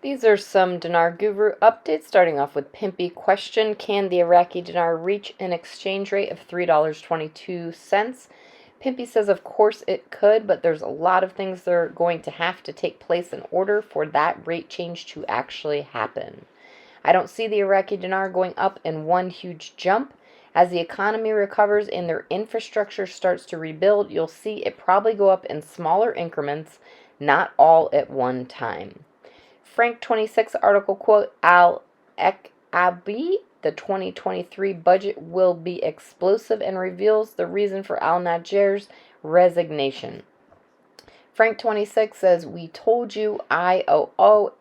These are some Dinar Guru updates, starting off with Pimpy question. Can the Iraqi Dinar reach an exchange rate of $3.22? Pimpy says of course it could, but there's a lot of things that are going to have to take place in order for that rate change to actually happen. I don't see the Iraqi Dinar going up in one huge jump. As the economy recovers and their infrastructure starts to rebuild, you'll see it probably go up in smaller increments, not all at one time. Frank 26 article quote, Al-Ekabi, the 2023 budget will be explosive and reveals the reason for Al-Najjar's resignation. Frank 26 says, we told you IOO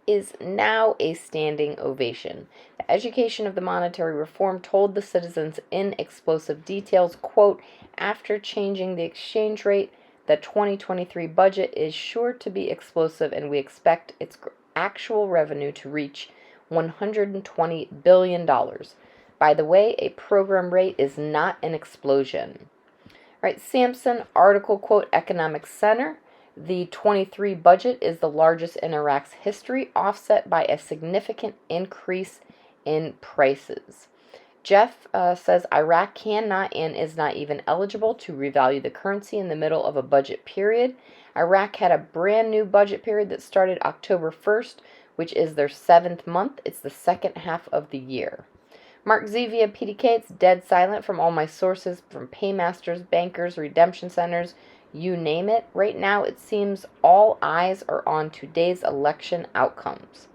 is now a standing ovation. The education of the monetary reform told the citizens in explosive details, quote, after changing the exchange rate, the 2023 budget is sure to be explosive and we expect its actual revenue to reach $120 billion. By the way, a program rate is not an explosion. All right, Samson article quote, Economic Center. The 23 budget is the largest in Iraq's history, offset by a significant increase in prices. Jeff says Iraq cannot and is not even eligible to revalue the currency in the middle of a budget period. Iraq had a brand new budget period that started October 1st, which is their 7th month. It's the second half of the year. Mark Z via PDK, it's dead silent from all my sources, from paymasters, bankers, redemption centers, you name it. Right now, it seems all eyes are on today's election outcomes.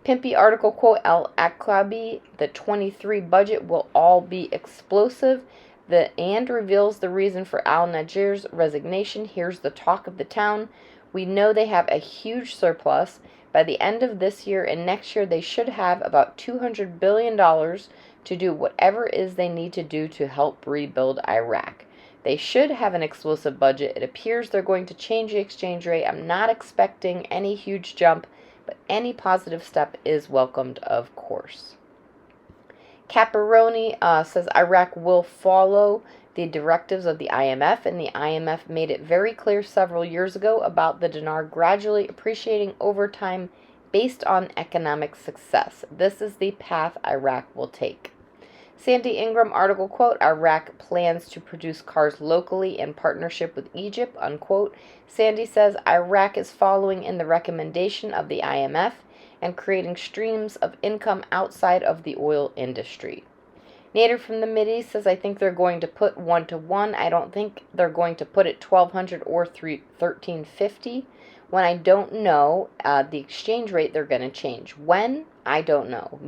Pimpy article quote, Al-Aqabi, the 23 budget will all be explosive, and reveals the reason for Al-Najjar's resignation. Here's the talk of the town. We know they have a huge surplus. By the end of this year and next year, they should have about $200 billion to do whatever it is they need to do to help rebuild Iraq. They should have an explosive budget. It appears they're going to change the exchange rate. I'm not expecting any huge jump, but any positive step is welcomed, of course. Caparoni says Iraq will follow the directives of the IMF, and the IMF made it very clear several years ago about the dinar gradually appreciating over time based on economic success. This is the path Iraq will take. Sandy Ingram article quote, Iraq plans to produce cars locally in partnership with Egypt, unquote. Sandy says Iraq is following in the recommendation of the IMF and creating streams of income outside of the oil industry. Nader from the Mideast says, I think they're going to put 1-to-1. I don't think they're going to put it 1,200 or 1,350. When I don't know the exchange rate they're going to change. When? I don't know.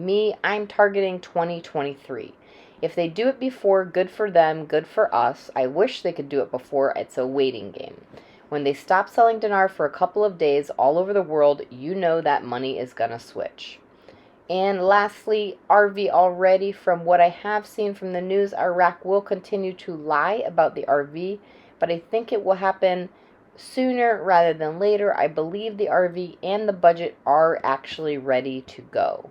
I'm targeting 2023. If they do it before, good for them, good for us. I wish they could do it before. It's a waiting game. When they stop selling dinar for a couple of days all over the world, you know that money is going to switch. And lastly, RV already. From what I have seen from the news, Iraq will continue to lie about the RV, but I think it will happen sooner rather than later. I believe the RV and the budget are actually ready to go.